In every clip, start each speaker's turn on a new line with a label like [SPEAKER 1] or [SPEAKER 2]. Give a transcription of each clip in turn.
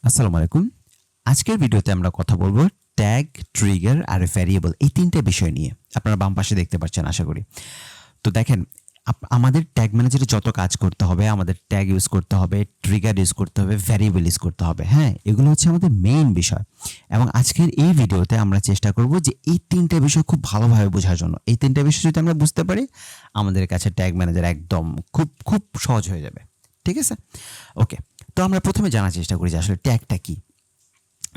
[SPEAKER 1] আসসালামু আলাইকুম। আজকের ভিডিওতে আমরা কথা বলবো ট্যাগ, ট্রিগার আর ভ্যারিয়েবল এই ৩ টে বিষয় নিয়ে। আপনারা বাম পাশে দেখতে পাচ্ছেন আশা করি। তো দেখেন আমাদের ট্যাগ ম্যানেজারে যত কাজ করতে হবে, আমাদের ট্যাগ ইউজ করতে হবে, ট্রিগার ইউজ করতে হবে, ভ্যারিয়েবল ইউজ করতে হবে। হ্যাঁ? এগুলো হচ্ছে আমাদের মেইন বিষয়। এবং আজকের এই ভিডিওতে আমরা চেষ্টা করব যে এই ৩ টে বিষয় খুব ভালোভাবে বোঝার জন্য। এই ৩ টে বিষয় যদি আমরা বুঝতে পারি, আমাদের কাছে ট্যাগ ম্যানেজার একদম খুব সহজ হয়ে যাবে। ঠিক আছে? ওকে। তো আমরা প্রথমে জানার চেষ্টা করি যে আসলে ট্যাগটা কি?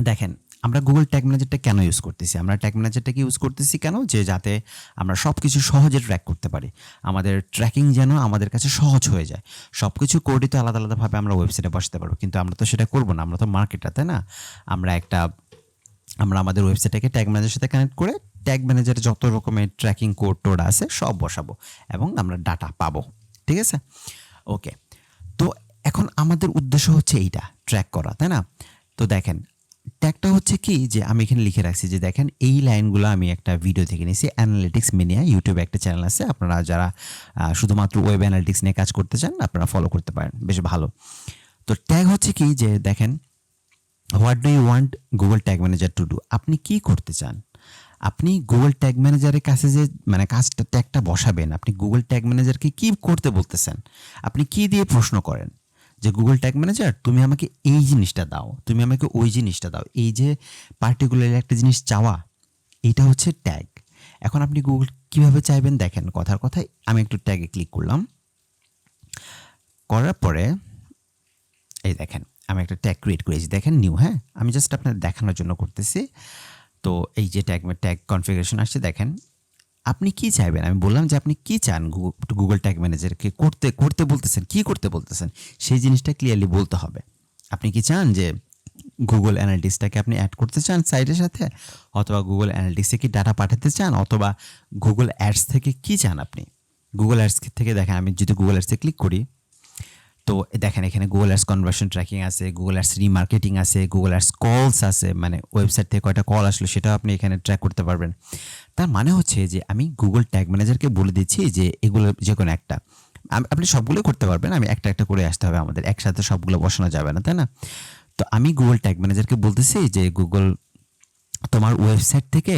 [SPEAKER 1] দেখেন, আমরা Google ট্যাগ ম্যানেজারটা কেন ইউজ করতেছি? আমরা ট্যাগ ম্যানেজারটাকে ইউজ করতেছি কেন? যে যাতে আমরা সবকিছু সহজে ট্র্যাক করতে পারি। আমাদের ট্র্যাকিং যেন আমাদের কাছে সহজ হয়ে যায়। সবকিছু কোডিত আলাদাভাবে আমরা ওয়েবসাইটে বসাতে পারবো। কিন্তু আমরা তো সেটা করব না। আমরা তো মার্কেটার, তাই না? আমরা আমাদের ওয়েবসাইটটাকে ট্যাগ ম্যানেজারের সাথে কানেক্ট করে ট্যাগ ম্যানেজারে যত রকমের ট্র্যাকিং কোড-টোড আছে সব বসাবো এবং আমরা ডাটা পাবো। ঠিক আছে? ওকে। তো এখন আমাদের উদ্দেশ্য হচ্ছে এইটা, ট্র্যাক করা, তাই না? তো দেখেন, ট্যাগটা হচ্ছে কি যে আমি এখানে লিখে রাখছি যে দেখেন এই লাইনগুলো আমি একটা ভিডিও থেকে নিয়েছি। অ্যানালিটিক্স মেনিয়া ইউটিউবে একটা চ্যানেল আছে। আপনারা যারা শুধুমাত্র ওয়েব অ্যানালিটিক্স নিয়ে কাজ করতে চান আপনারা ফলো করতে পারেন। বেশ ভালো। তো ট্যাগ হচ্ছে কি যে দেখেন, what do you want Google tag manager to do? আপনি কি করতে চান? আপনি গুগল ট্যাগ ম্যানেজারের কাছে যে মানে কাজটা ট্যাগটা বসাবেন, আপনি গুগল ট্যাগ ম্যানেজারকে কি করতে বলতেছেন? আপনি কি দিয়ে প্রশ্ন করেন? যে গুগল ট্যাগ ম্যানেজার তুমি আমাকে এই জিনিসটা দাও, তুমি আমাকে ওই জিনিসটা দাও। এই যে পার্টিকুলারলি একটা জিনিস চাওয়া, এইটা হচ্ছে ট্যাগ। এখন আপনি গুগল কিভাবে চাইবেন দেখেন, কথার কথায় আমি একটু ট্যাগে ক্লিক করলাম। করার পরে এই দেখেন আমি একটা ট্যাগ ক্রিয়েট করেছি। দেখেন নিউ, হ্যাঁ? আমি জাস্ট আপনাদের দেখানোর জন্য করতেছি। তো এই যে ট্যাগ কনফিগারেশন আসছে দেখেন। আপনি কি চাইবেন? আমি বললাম যে আপনি কি চান গুগল ট্যাগ ম্যানেজারকে করতে বলতেছেন, কি করতে বলতেছেন? সেই জিনিসটা ক্লিয়ারলি বলতে হবে। আপনি কি চান যে গুগল অ্যানালিটিক্সটাকে আপনি অ্যাড করতে চান সাইটের সাথে? অথবা গুগল অ্যানালিটিক্সে কি ডাটা পাঠাতে চান? অথবা গুগল অ্যাডস থেকে কি চান আপনি? গুগল অ্যাডস থেকে দেখেন আমি যদি গুগল অ্যাডসে ক্লিক করি, তো দেখেন এখানে গুগল অ্যাডস কনভার্সন ট্র্যাকিং আছে, গুগল অ্যাডস রিমার্কেটিং আছে, গুগল অ্যাডস কলস আছে, মানে ওয়েবসাইট থেকে কয়টা কল আসলো সেটাও আপনি এখানে ট্র্যাক করতে পারবেন। তার মানে হচ্ছে যে আমি গুগল ট্যাগ ম্যানেজারকে বলে দিচ্ছি যে এগুলো যে কোনো একটা, আপনি সবগুলো করতে পারবেন। আমি একটা করে আসতে হবে, আমাদের একসাথে সবগুলো বসানো যাবে না, তাই না? তো আমি গুগল ট্যাগ ম্যানেজারকে বলতেছি যে গুগল তোমার ওয়েবসাইট থেকে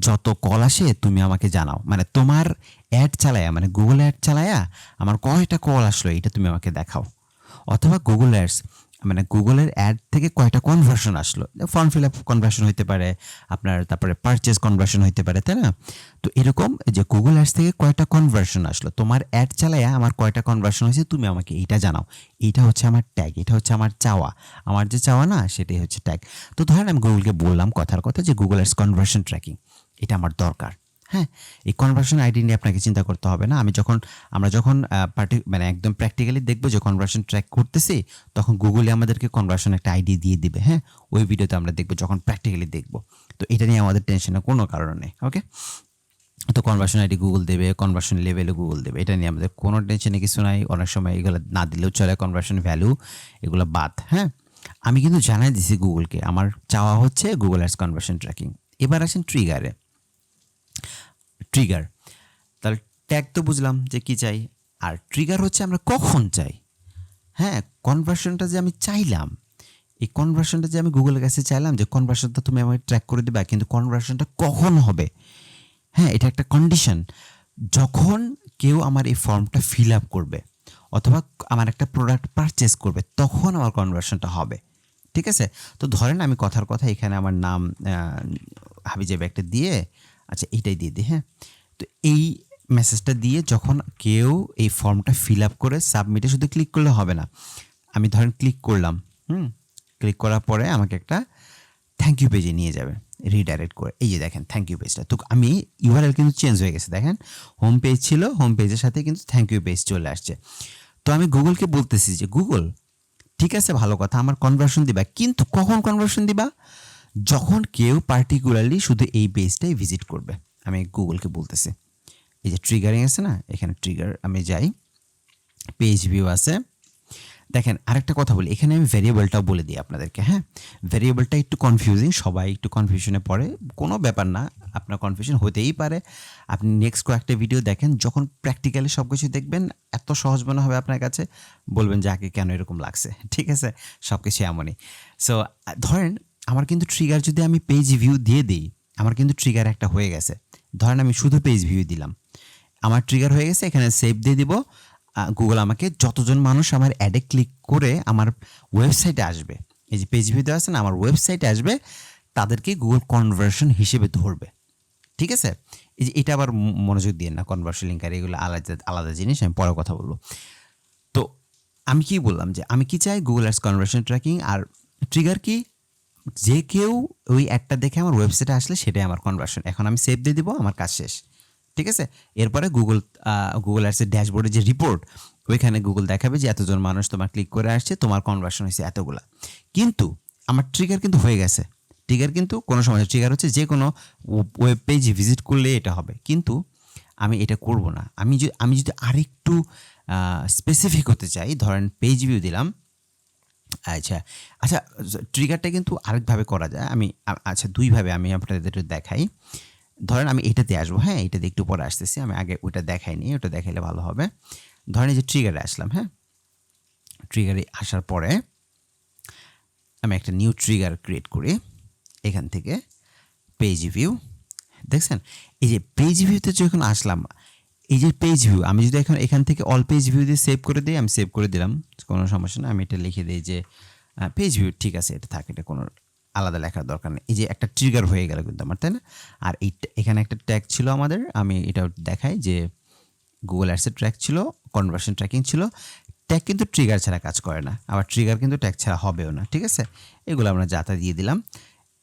[SPEAKER 1] যত কল আসে তুমি আমাকে জানাও, মানে তোমার অ্যাড চালায়া, মানে গুগল অ্যাড চালায়া আমার কয়টা কল আসলো এটা তুমি আমাকে দেখাও। অথবা গুগল অ্যাডস, মানে গুগলের অ্যাড থেকে কয়টা কনভার্সন আসলো, ফর্ম ফিল আপ কনভার্সন হইতে পারে আপনার, তারপরে পারচেজ কনভার্সন হইতে পারে, তাই না? তো এরকম যে গুগল অ্যাডস থেকে কয়টা কনভার্সন আসলো, তোমার অ্যাড চালায়া আমার কয়টা কনভার্সন হয়েছে তুমি আমাকে এইটা জানাও। এইটা হচ্ছে আমার ট্যাগ, এটা হচ্ছে আমার চাওয়া। আমার যে চাওয়া না সেটাই হচ্ছে ট্যাগ। তো ধরেন আমি গুগলকে বললাম কথার কথা যে গুগল অ্যাডস কনভার্সন ট্র্যাকিং এটা আমার দরকার। হ্যাঁ, এই কনভার্সন আইডি নিয়ে আপনাকে চিন্তা করতে হবে না। আমরা যখন মানে একদম প্র্যাকটিক্যালি দেখবো যে কনভার্সন ট্র্যাক করতেছি, তখন গুগলে আমাদেরকে কনভার্সন একটা আইডি দিয়ে দিবে। হ্যাঁ, ওই ভিডিওতে আমরা দেখবো যখন প্র্যাকটিক্যালি দেখবো। তো এটা নিয়ে আমাদের টেনশনের কোনো কারণ নেই। ওকে, তো কনভার্সন আইডি গুগল দেবে, কনভার্সন লেভেলও গুগল দেবে, এটা নিয়ে আমাদের কোনো টেনশনে কিছু নাই। অনেক সময় এগুলো না দিলেও চলে, কনভার্সন ভ্যালু এগুলো বাদ। হ্যাঁ, আমি কিন্তু জানাই দিছি গুগলকে আমার চাওয়া হচ্ছে গুগল অ্যাডস কনভার্সন ট্র্যাকিং। এবার আসেন ট্রিগার। তাহলে ট্যাগ তো বুঝলাম যে কি চাই, আর ট্রিগার হচ্ছে আমরা কখন চাই। হ্যাঁ, কনভার্সনটা যে আমি চাইলাম, এই কনভার্সনটা যে আমি গুগলের কাছে চাইলাম যে কনভার্সনটা তুমি আমাকে ট্র্যাক করে দিবা, কিন্তু কনভার্সনটা কখন হবে? হ্যাঁ, এটা একটা কন্ডিশন। যখন কেউ আমার এই ফর্মটা ফিল আপ করবে অথবা আমার একটা প্রোডাক্ট পারচেস করবে, তখন আমার কনভার্সনটা হবে। ঠিক আছে? তো ধরেন আমি কথার কথা এখানে আমার নাম হাবিজাবি একটা দিয়ে, আচ্ছা এইটাই দিয়ে দিই। হ্যাঁ, তো এই মেসেজটা দিয়ে যখন কেউ এই ফর্মটা ফিল আপ করে সাবমিটে শুধু ক্লিক করলে হবে না। আমি ধরেন ক্লিক করলাম, ক্লিক করার পরে আমাকে একটা থ্যাংক ইউ পেজে নিয়ে যাবে রিডাইরেক্ট করে। এই যে দেখেন থ্যাংক ইউ পেজটা, তো আমি ইউআরএল কিন্তু চেঞ্জ হয়ে গেছে। দেখেন হোম পেজ ছিল, হোম পেজের সাথে কিন্তু থ্যাংক ইউ পেজ চলে আসছে। তো আমি গুগলকে বলতেছি যে গুগল ঠিক আছে ভালো কথা, আমার কনভার্সন দিবা, কিন্তু কখন কনভার্সন দিবা? যখন কেউ পার্টিকুলারলি শুধু এই পেজটাই ভিজিট করবে। আমি গুগলকে বলতেছি, এই যে ট্রিগারিং আছে না, এখানে ট্রিগার আমি যাই, পেজ ভিউ আছে। দেখেন আরেকটা কথা বলি, এখানে আমি ভ্যারিয়েবলটাও বলে দিই আপনাদেরকে। হ্যাঁ, ভ্যারিয়েবলটা একটু কনফিউজিং, সবাই একটু কনফিউশনে পড়ে, কোনো ব্যাপার না। আপনার কনফিউশন হতেই পারে। আপনি নেক্সট কয়েকটা ভিডিও দেখেন, যখন প্র্যাকটিক্যালি সব কিছু দেখবেন এত সহজ মনে হবে আপনার কাছে, বলবেন যে আগে কেন এরকম লাগছে। ঠিক আছে, সব কিছু এমনই। সো ধরেন আমার কিন্তু ট্রিগার যদি আমি পেজ ভিউ দিয়ে দিই, আমার কিন্তু ট্রিগার একটা হয়ে গেছে। ধরেন আমি শুধু পেজ ভিউ দিলাম, আমার ট্রিগার হয়ে গেছে, এখানে সেভ দিয়ে দিব। গুগল আমাকে যতজন মানুষ আমার অ্যাডে ক্লিক করে আমার ওয়েবসাইটে আসবে, এই যে পেজ ভিউতে আছে না, আমার ওয়েবসাইটে আসবে, তাদেরকে গুগল কনভার্সন হিসেবে ধরবে। ঠিক আছে, এই যে এটা আবার মনোযোগ দিয়ে না, কনভার্সন লিঙ্ক আর এগুলো আলাদা আলাদা জিনিস, আমি পরে কথা বলবো। তো আমি কি বললাম যে আমি কি চাই, গুগল অ্যাডস কনভার্সন ট্র্যাকিং। আর ট্রিগার কি, যে কেউ ওই একটা দেখে আমার ওয়েবসাইটে আসলে সেটাই আমার কনভার্সন। এখন আমি সেভ দিয়ে দিব, আমার কাজ শেষ। ঠিক আছে, এরপরে গুগল অ্যাডসের ড্যাশবোর্ডে যে রিপোর্ট, ওইখানে গুগল দেখাবে যে এতজন মানুষ তোমার ক্লিক করে আসছে, তোমার কনভার্সন হয়েছে এতগুলা। কিন্তু আমার ট্রিগার কিন্তু হয়ে গেছে। ট্রিগার কিন্তু কোনো সময় ট্রিগার হচ্ছে যে কোনো ওয়েব পেজ ভিজিট করলে এটা হবে, কিন্তু আমি এটা করব না। আমি যদি আরেকটু স্পেসিফিক হতে চাই, ধরেন পেজ ভিউ দিলাম। আচ্ছা আচ্ছা, ট্রিগারটা কিন্তু আরেকভাবে করা যায়। আচ্ছা দুইভাবে আমি আপনাদের দেখাই। ধরেন আমি এটাতে আসবো, হ্যাঁ এটাতে একটু পরে আসতেছি, আমি আগে ওইটা দেখাইনি, ওটা দেখাইলে ভালো হবে। ধরেন এই যে ট্রিগারে আসলাম, হ্যাঁ ট্রিগারে আসার পরে আমি একটা নিউ ট্রিগার ক্রিয়েট করি। এখান থেকে পেজ ভিউ, দেখছেন এই যে পেজ ভিউতে যখন আসলাম, এই যে পেজ ভিউ, আমি যদি এখন এখান থেকে অল পেজ ভিউ দিয়ে সেভ করে দিই, আমি সেভ করে দিলাম, কোনো সমস্যা না। আমি এটা লিখে দিই যে পেজ ভিউ, ঠিক আছে এটা থাকে, এটা কোনো আলাদা লেখার দরকার নেই। এই যে একটা ট্রিগার হয়ে গেল কিন্তু আমার, তাই না? আর এখানে একটা ট্যাগ ছিল আমাদের, আমি এটা দেখাই যে গুগল অ্যাডসের ট্র্যাক ছিল, কনভার্সন ট্র্যাকিং ছিল। ট্যাগ কিন্তু ট্রিগার ছাড়া কাজ করে না, আবার ট্রিগার কিন্তু ট্যাগ ছাড়া হবেও না। ঠিক আছে, এগুলো আমরা যাতা দিয়ে দিলাম।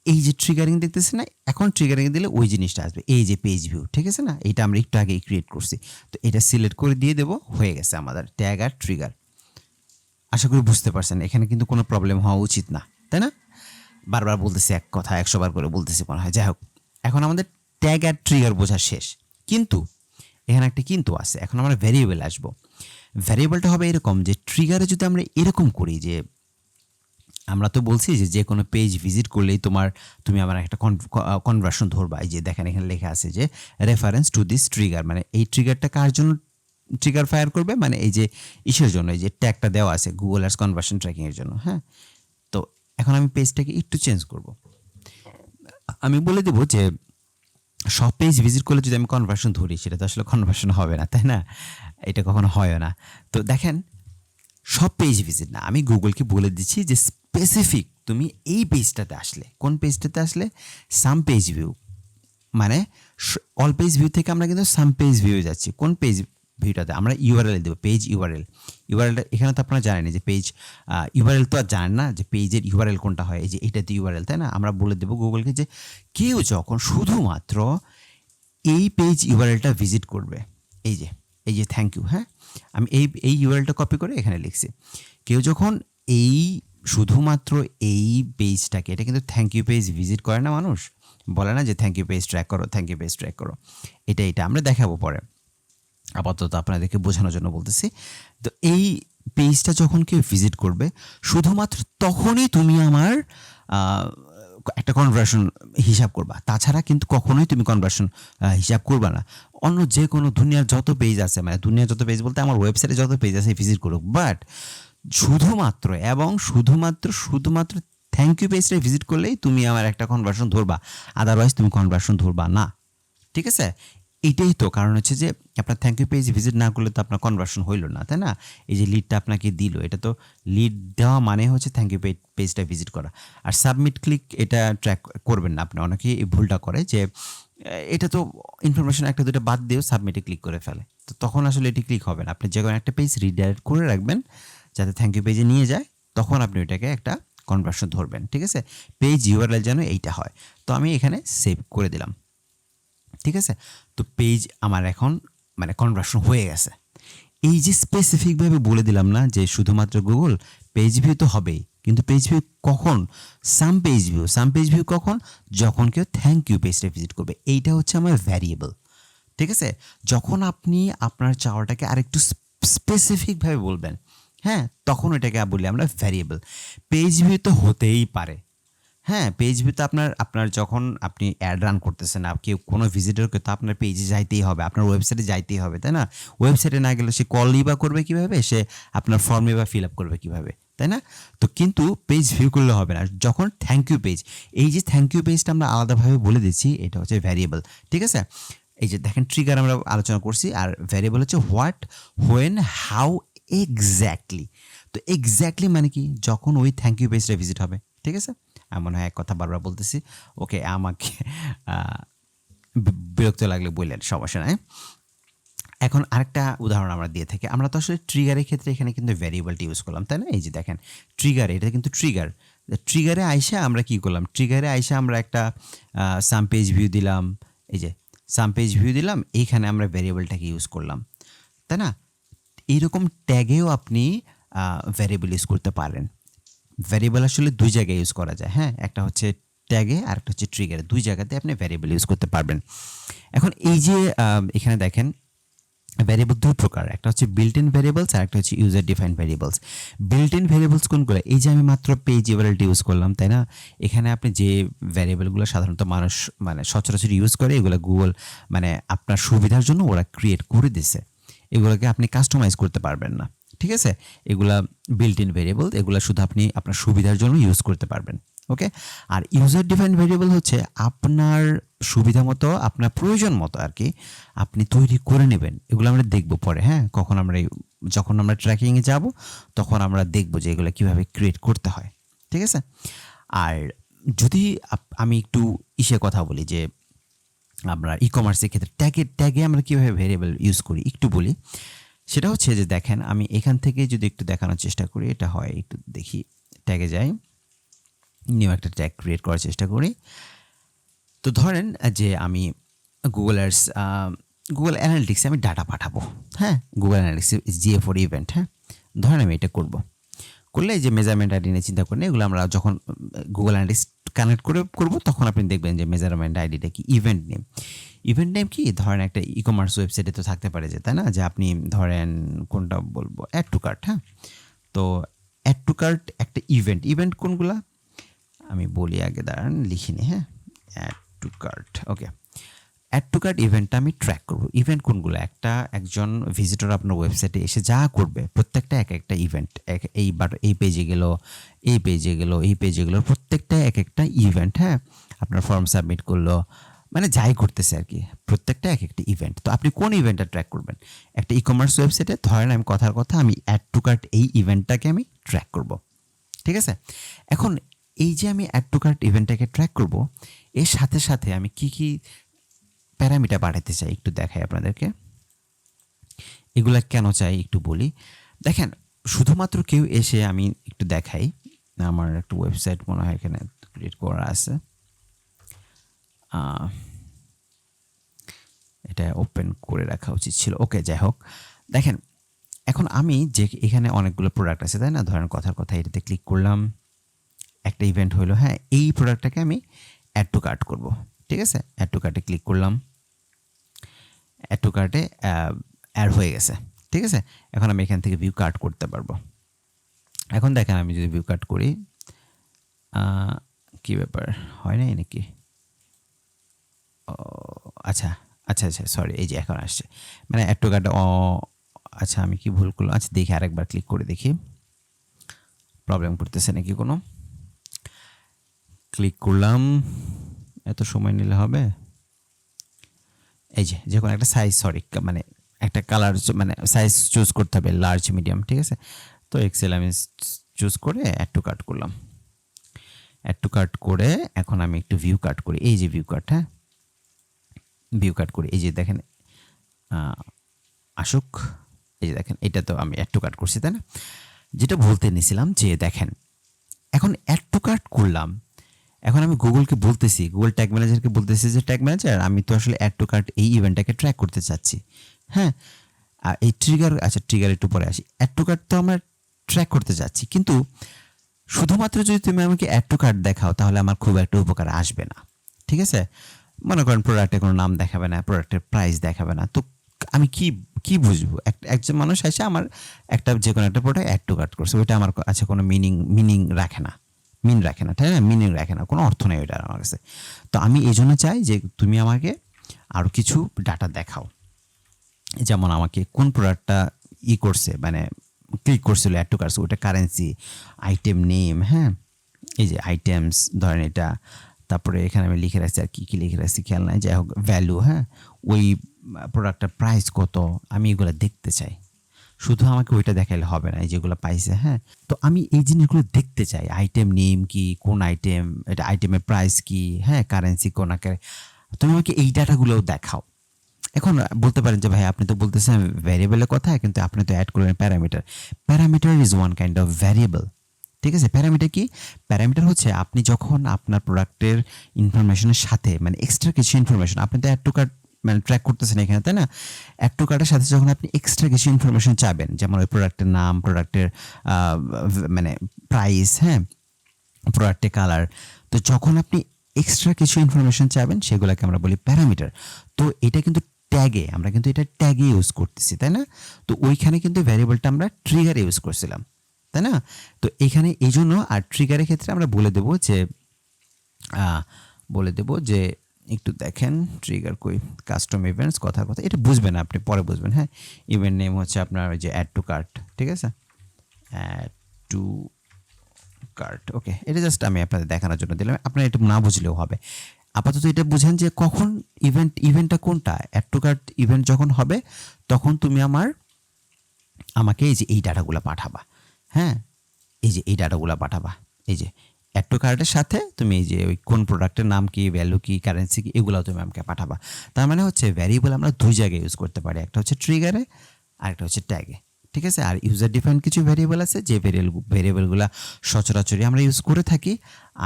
[SPEAKER 1] এই যে ট্রিগারিং দেখতেছি না, এখন ট্রিগারিং দিলে ওই জিনিসটা আসবে, এই যে পেজ ভিউ, ঠিক আছে না? এটা আমরা একটু আগেই ক্রিয়েট করছি, তো এটা সিলেক্ট করে দিয়ে দেবো, হয়ে গেছে আমাদের ট্যাগ আর ট্রিগার। আশা করি বুঝতে পারছেন, এখানে কিন্তু কোনো প্রবলেম হওয়া উচিত না, তাই না? বারবার বলতেছি এক কথা, 100 বার করে বলতেছি মনে হয়। যাই হোক, এখন আমাদের ট্যাগ আর ট্রিগার বোঝা শেষ, কিন্তু এখানে একটা কিন্তু আছে। এখন আমরা ভ্যারিয়েবল আসবো। ভ্যারিয়েবলটা হবে এরকম যে ট্রিগারে যদি আমরা এরকম করি যে, আমরা তো বলছি যে কোনো পেজ ভিজিট করলেই তুমি আমার একটা কনভার্সন ধরবা। এই যে দেখেন এখানে লেখা আছে যে রেফারেন্স টু দিস ট্রিগার, মানে এই ট্রিগারটা কার জন্য ট্রিগার ফায়ার করবে, মানে এই যে ইসের জন্য, এই যে ট্যাগটা দেওয়া আছে গুগল অ্যাডস কনভার্সন ট্র্যাকিং এর জন্য। হ্যাঁ, তো এখন আমি পেজটাকে একটু চেঞ্জ করব। আমি বলে দেবো যে সব পেজ ভিজিট করলে যদি আমি কনভার্সন ধরি, সেটা তো আসলে কনভার্সন হবে না, তাই না? এটা কখনো হয় না। তো দেখেন, সব পেজ ভিজিট না, আমি গুগলকে বলে দিচ্ছি যে স্পেসিফিক তুমি এই পেজটাতে আসলে, কোন পেজটাতে আসলে, সাম পেজ ভিউ, মানে অল পেজ ভিউ থেকে আমরা কিন্তু সাম পেজ ভিউ যাচ্ছি। কোন পেজ ভিউটাতে আমরা ইউআরএল দেবো, পেজ ইউআরএলটা এখানে তো আপনারা জানেন যে পেজ ইউআরএল তো আর জানেন না যে পেজের ইউআরএল কোনটা হয়, এই যে এটাতে ইউআরএল, তাই না? আমরা বলে দেবো গুগলকে যে কেউ যখন শুধুমাত্র এই পেজ ইউআরএলটা ভিজিট করবে, এই যে থ্যাংক ইউ, হ্যাঁ আমি এই ইউআরএলটা কপি করে এখানে লিখছি। কেউ যখন এই শুধুমাত্র এই পেজটাকে, এটা কিন্তু থ্যাংক ইউ পেজ ভিজিট করে না মানুষ, বলে না যে থ্যাংক ইউ পেজ ট্র্যাক করো, থ্যাংক ইউ পেজ ট্র্যাক করো, এটা আমরা দেখাবো পরে, আপাতত আপনাদেরকে বোঝানোর জন্য বলতেছি। তো এই পেজটা যখন কেউ ভিজিট করবে, শুধুমাত্র তখনই তুমি আমার একটা কনভার্সন হিসাব করবা, তাছাড়া কিন্তু কখনোই তুমি কনভার্সন হিসাব করবা না। অন্য যে কোনো দুনিয়ার যত পেজ আছে, মানে দুনিয়ার যত পেজ বলতে আমার ওয়েবসাইটে যত পেজ আছে ভিজিট করুক, বাট শুধুমাত্র এবং শুধুমাত্র থ্যাংক ইউ পেজটা ভিজিট করলেই তুমি আমার একটা কনভার্সন ধরবা, আদারওয়াইজ তুমি কনভার্সন ধরবা না। ঠিক আছে, এইটাই তো কারণ হচ্ছে যে আপনার থ্যাংক ইউ পেজ ভিজিট না করলে তো আপনার কনভার্সন হইল না, তাই না? এই যে লিডটা আপনাকে দিল, এটা তো লিড দেওয়া মানে হচ্ছে থ্যাংক ইউ পেজটা ভিজিট করা। আর সাবমিট ক্লিক এটা ট্র্যাক করবেন না আপনি, অনেকে এই ভুলটা করে যে এটা তো ইনফরমেশন একটা দুটো বাদ দিয়েও সাবমিটে ক্লিক করে ফেলে, তো তখন আসলে এটি ক্লিক হবে না। আপনি যে কোনো একটা পেজ রিডাইরেক্ট করে রাখবেন যাতে থ্যাংক ইউ পেজে নিয়ে যায়, তখন আপনি ওইটাকে একটা কনভার্সন ধরবেন। ঠিক আছে, পেজ ইউআরএল যেন এইটা হয়। তো আমি এখানে সেভ করে দিলাম। ঠিক আছে, তো পেজ আমার এখন মানে কনভার্সন হয়ে গেছে। এই যে স্পেসিফিকভাবে বলে দিলাম না যে শুধুমাত্র গুগল পেজ ভিউ তো হবেই, কিন্তু পেজ ভিউ কখন, সাম পেজ ভিউ কখন, যখন কেউ থ্যাংক ইউ পেজটা ভিজিট করবে, এইটা হচ্ছে আমার ভ্যারিয়েবল। ঠিক আছে, যখন আপনি আপনার চাওয়াটাকে আরেকটু স্পেসিফিকভাবে বলবেন, হ্যাঁ তখন ওইটাকে বলি আমরা ভ্যারিয়েবল। পেজ ভিউ তো হতেই পারে, হ্যাঁ, পেজ ভিউতে আপনার যখন আপনি অ্যাড রান করতেছেন, কেউ কোনো ভিজিটরকে তো আপনার পেজে যাইতেই হবে, আপনার ওয়েবসাইটে যাইতেই হবে, তাই না? ওয়েবসাইটে না গেলে সে কলই বা করবে কীভাবে? সে আপনার ফর্মই বা ফিল আপ করবে কীভাবে, তাই না? তো কিন্তু পেজ ভিউ করলে হবে না। যখন থ্যাংক ইউ পেজ, এই যে থ্যাংক ইউ পেজটা আমরা আলাদাভাবে বলে দিচ্ছি, এটা হচ্ছে ভ্যারিয়েবল, ঠিক আছে? এই যে দেখেন ট্রিগার আমরা আলোচনা করছি, আর ভ্যারিয়েবল হচ্ছে হোয়াট, হোয়েন, হাউ, এক্স্যাক্টলি। তো এক্স্যাক্টলি মানে কি? যখন ওই থ্যাংক ইউ পেজটা ভিজিট হবে, ঠিক আছে? এমন হয় এক কথা বারবার বলতেছি, ওকে আমাকে বিরক্ত লাগলে বললেন, সমস্যা নাই। এখন আরেকটা উদাহরণ আমরা দিয়ে থাকি, আমরা তো আসলে ট্রিগারের ক্ষেত্রে এখানে কিন্তু ভ্যারিয়েবলটি ইউজ করলাম, তাই না? এই যে দেখেন ট্রিগার, এটা কিন্তু ট্রিগারে আইসা আমরা কি করলাম? ট্রিগারে আইসা আমরা একটা সাম পেজ ভিউ দিলাম, এই যে সাম পেজ ভিউ দিলাম, এইখানে আমরা ভ্যারিয়েবলটাকে ইউজ করলাম, তাই না? এইরকম ট্যাগেও আপনি ভ্যারিয়েবল ইউজ করতে পারেন। ভ্যারিয়েবল আসলে দুই জায়গায় ইউজ করা যায়, হ্যাঁ? একটা হচ্ছে ট্যাগে আর একটা হচ্ছে ট্রিগারে, দুই জায়গাতে আপনি ভ্যারিয়েবল ইউজ করতে পারবেন। এখন এই যে এখানে দেখেন ভ্যারিয়েবল দুই প্রকার, একটা হচ্ছে বিল্ট ইন ভ্যারিয়েবলস আর একটা হচ্ছে user defined variables. Built in variables কোনগুলো? এই যে আমি মাত্র পেজ ইউআরএলটি ইউজ করলাম, তাই না? এখানে আপনি যে ভ্যারিয়েবলগুলো সাধারণত মানুষ মানে সচরাচর ইউজ করে, এগুলো গুগল মানে আপনার সুবিধার জন্য ওরা ক্রিয়েট করে দিছে, এগুলোকে আপনি কাস্টমাইজ করতে পারবেন না, ঠিক আছে? এগুলা বিল্ট ইন ভ্যারিয়েবল, এগুলো শুধু আপনি আপনার সুবিধার জন্য ইউজ করতে পারবেন, ওকে? আর ইউজার ডিফাইন্ড ভ্যারিয়েবল হচ্ছে আপনার সুবিধা মতো, আপনার প্রয়োজন মতো আর কি আপনি তৈরি করে নেবেন। এগুলো আমরা দেখবো পরে, হ্যাঁ? যখন আমরা ট্র্যাকিংয়ে যাব তখন আমরা দেখবো যে এগুলো কীভাবে ক্রিয়েট করতে হয়, ঠিক আছে? আর যদি আমি একটু কথা বলি যে আমরা ই কমার্সের ক্ষেত্রে ট্যাগে আমরা কীভাবে ভ্যারিয়েবল ইউজ করি একটু বলি। সেটা হচ্ছে যে দেখেন, আমি এখান থেকে যদি একটু দেখানোর চেষ্টা করি, এটা হয় একটু দেখি, ট্যাগে যাই, নিউ একটা ট্যাগ ক্রিয়েট করার চেষ্টা করি। তো ধরেন যে আমি গুগল অ্যানালিটিক্সে আমি ডাটা পাঠাবো, হ্যাঁ? গুগল অ্যানালিটিক্স GA4 ইভেন্ট, হ্যাঁ? ধরেন আমি এটা করলে এই যে মেজারমেন্ট আইডি নিয়ে চিন্তা করেন, এগুলো আমরা যখন গুগল অ্যানালিটিক্স কানেক্ট করব তখন আপনি দেখবেন যে মেজারমেন্ট আইডিটা কি, ইভেন্ট নেম কি, ধরেন একটা ই কমার্স ওয়েবসাইটে তো থাকতে পারে যে, তাই না? যে আপনি ধরেন কোনটা বলবো, অ্যাড টু কার্ট, হ্যাঁ? তো অ্যাড টু কার্ট একটা ইভেন্ট কোনগুলা আমি বলি আগে, দাঁড়ান লিখিনি, হ্যাঁ? Add to cart, okay. Add to cart ইভেন্টটা আমি ট্র্যাক করব। ইভেন্ট কোনগুলো? একজন ভিজিটর আপনার ওয়েবসাইটে এসে যা করবে প্রত্যেকটা একটা ইভেন্ট, এই পেজে গেল, এই পেজে গেল, প্রত্যেকটা একটা ইভেন্ট, হ্যাঁ? আপনার ফর্ম সাবমিট করলো, মানে যাই করতেছে আর কি, প্রত্যেকটা একটা ইভেন্ট। তো আপনি কোন ইভেন্টটা ট্র্যাক করবেন? একটা ই কমার্স ওয়েবসাইটে ধরেন আমি কথার কথা আমি অ্যাড টু কার্ট এই ইভেন্টটাকে আমি ট্র্যাক করব, ঠিক আছে? এখন এই যে আমি অ্যাড টু কার্ট ইভেন্টটাকে ট্র্যাক করব, এর সাথে সাথে আমি কি প্যারামিটার বাড়াতে চাই একটু দেখাই আপনাদেরকে। এগুলা কেন চাই একটু বলি। দেখেন, শুধুমাত্র কেউ এসে, আমি একটু দেখাই, আমার একটা ওয়েবসাইট মনে হয় এখানে ক্রিয়েট করা আছে, এটা ওপেন করে রাখা উচিত ছিল, ওকে, যাই হোক। দেখেন, এখন আমি যে এখানে অনেকগুলো প্রোডাক্ট আছে, তাই না? ধরেন কথার কথা এটাতে ক্লিক করলাম, একটা ইভেন্ট হলো, হ্যাঁ? এই প্রোডাক্টটাকে আমি অ্যাড টু কার্ট করব, ঠিক আছে? অ্যাড টু কার্টে ক্লিক করলাম, অ্যাড টু কার্টে অ্যাড হয়ে গেছে, ঠিক আছে? এখন আমি এখান থেকে ভিউ কার্ট করতে পারবো। এখন দেখেন, আমি যদি ভিউ কার্ট করি, কি ব্যাপার, হয় নাই নাকি? আচ্ছা, সরি, এই যে এখন আসছে, মানে অ্যাড টু কার্টে, আচ্ছা আমি কি ভুল করলাম? আচ্ছা দেখি, আরেকবার ক্লিক করে দেখি প্রবলেম করতেছে নাকি কোনো। ক্লিক করলাম, এত সময় নিলে হবে? এই যে কোনো একটা সাইজ, মানে একটা কালার, মানে সাইজ চুজ করতে হবে, লার্জ, মিডিয়াম, ঠিক আছে? তো এক্সেল আমি চুজ করে অ্যাড টু কার্ট করলাম। অ্যাড টু কার্ট করে এখন আমি একটু ভিউ কার্ট করি, এই যে ভিউ কার্ট, হ্যাঁ? ভিউ কার্ট করি, এই যে দেখেন আসুক, এই যে দেখেন, এটা তো আমি অ্যাড টু কার্ট করছি, তাই না? যেটা বলতে নিছিলাম যে দেখেন, এখন অ্যাড টু কার্ট করলাম, এখন আমি গুগলকে বলতেছি, গুগল ট্যাগ ম্যানেজারকে বলতেছি যে ট্যাগ ম্যানেজার, আমি তো আসলে অ্যাড টু কার্ট এই ইভেন্টটাকে ট্র্যাক করতে চাচ্ছি, হ্যাঁ? আর এই ট্রিগার, আচ্ছা ট্রিগার একটু পরে আসি। অ্যাড টু কার্ট তো আমরা ট্র্যাক করতে চাচ্ছি, কিন্তু শুধুমাত্র যদি তুমি আমাকে অ্যাড টু কার্ট দেখাও তাহলে আমার খুব একটা উপকার আসবে না, ঠিক আছে? মনে করেন প্রোডাক্টের কোনো নাম দেখাবে না, প্রোডাক্টের প্রাইস দেখাবে না, তো আমি কি বুঝবো? একজন মানুষ এসে আমার যে কোনো একটা প্রোডাক্ট অ্যাড টু কার্ট করছে, ওইটা আমার কাছে কোনো মিনিং রাখে না, মিন রাখে না, তাই না? মিনিং রাখে না, কোনো অর্থ নেই ওইটার আমার কাছে। তো আমি এই জন্য চাই যে তুমি আমাকে আরও কিছু ডাটা দেখাও, যেমন আমাকে কোন প্রোডাক্টটা করছে, মানে ক্লিক করছিল, অ্যাড টু কার্টস, ওটা কারেন্সি, আইটেম নেম, হ্যাঁ, এই যে আইটেমস ধরেন এটা, তারপরে এখানে আমি লিখে রাখছি আর কী কী লিখে রাখছি খেয়াল নাই, যাই হোক ভ্যালু, হ্যাঁ, ওই প্রোডাক্টটার প্রাইস কত, আমি এগুলো দেখতে চাই। শুধু আমাকে ওইটা দেখাইলে হবে না, এই যেগুলো পাইছে, হ্যাঁ, তো আমি এই জিনিসগুলো দেখতে চাই। আইটেম নেম কি, কোন আইটেম, এটা আইটেমের প্রাইস কি, হ্যাঁ, কারেন্সি কোন আকারে, তুমি আমাকে এই ডাটাগুলোও দেখাও। এখন বলতে পারেন যে ভাই আপনি তো বলতেছেন ভ্যারিয়েবলের কথা, কিন্তু আপনি তো অ্যাড করলেন parameter. Parameter is one kind of variable, ঠিক আছে? প্যারামিটার কি? প্যারামিটার হচ্ছে আপনি যখন আপনার প্রোডাক্টের ইনফরমেশনের সাথে, মানে এক্সট্রা কিছু ইনফরমেশন, আপনি তো অ্যাড টু কার্ট মানে ট্র্যাক করতেছেন এখানে, তাই না? অ্যাড টু কার্টের সাথে যখন আপনি এক্সট্রা কিছু ইনফরমেশন চাবেন, যেমন ওই প্রোডাক্টের নাম, প্রোডাক্টের মানে প্রাইস, হ্যাঁ, প্রোডাক্টের কালার, তো যখন আপনি এক্সট্রা কিছু ইনফরমেশন চাবেন সেগুলোকে আমরা বলি প্যারামিটার। তো এটা কিন্তু ট্যাগে, আমরা কিন্তু এটা ট্যাগে ইউজ করতেছি, তাই না? তো ওইখানে কিন্তু ভ্যারিয়েবলটা আমরা ট্রিগারে ইউজ করছিলাম, তাই না? তো এখানে এই জন্য, আর ট্রিগারের ক্ষেত্রে আমরা বলে দেব যে একটু দেখেন ট্রিগার কই, কাস্টম ইভেন্টস, কথা এটা বুঝবেন, আপনি পরে বুঝবেন, হ্যাঁ। ইভেন্ট নেম হচ্ছে আপনার ওই যে অ্যাড টু কার্ট, ঠিক আছে? অ্যাড টু কার্ট, ওকে, এটা জাস্ট আমি আপনাদের দেখানোর জন্য দিলাম, আপনারা এটা না বুঝলেও হবে। আপাতত এটা বুঝেন যে কখন ইভেন্টটা কোনটা, অ্যাড টু কার্ট ইভেন্ট যখন হবে তখন তুমি আমাকে এই যে এই ডাটাগুলো পাঠাবা, হ্যাঁ, এই যে এই ডাটাগুলো পাঠাবা, এই যে অ্যাড টু কার্টের সাথে তুমি এই যে ওই কোন প্রোডাক্টের নাম কি, ভ্যালু কি, কারেন্সি কি, এগুলো তুমি আমাকে পাঠাবা। তার মানে হচ্ছে ভ্যারিয়েবল আমরা দুই জায়গায় ইউজ করতে পারি, একটা হচ্ছে ট্রিগারে আর একটা হচ্ছে ট্যাগে, ঠিক আছে? আর ইউজার ডিফাইন্ড কিছু ভ্যারিয়েবল আছে যে ভ্যারিয়েবলগুলো সচরাচরই আমরা ইউজ করে থাকি,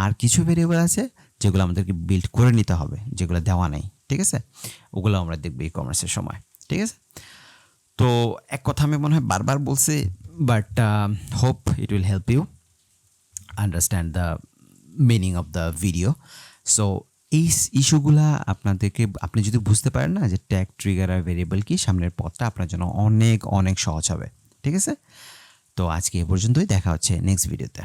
[SPEAKER 1] আর কিছু ভ্যারিয়েবল আছে যেগুলো আমাদেরকে বিল্ড করে নিতে হবে, যেগুলো দেওয়া নেই, ঠিক আছে? ওগুলো আমরা দেখবো ই কমার্সের সময়, ঠিক আছে? তো এক কথা আমি মনে হয় বারবার বলছি, but hope it will help you understand the meaning of the video. So এই ইস্যুগুলা আপনাদেরকে, আপনি যদি বুঝতে পারেন না যে ট্যাগ, ট্রিগার আর ভেরিয়েবল কি, সামনের পথটা আপনার জন্য অনেক অনেক সহজ হবে, ঠিক আছে? তো আজকে এ পর্যন্তই, দেখা হচ্ছে নেক্সট ভিডিওতে।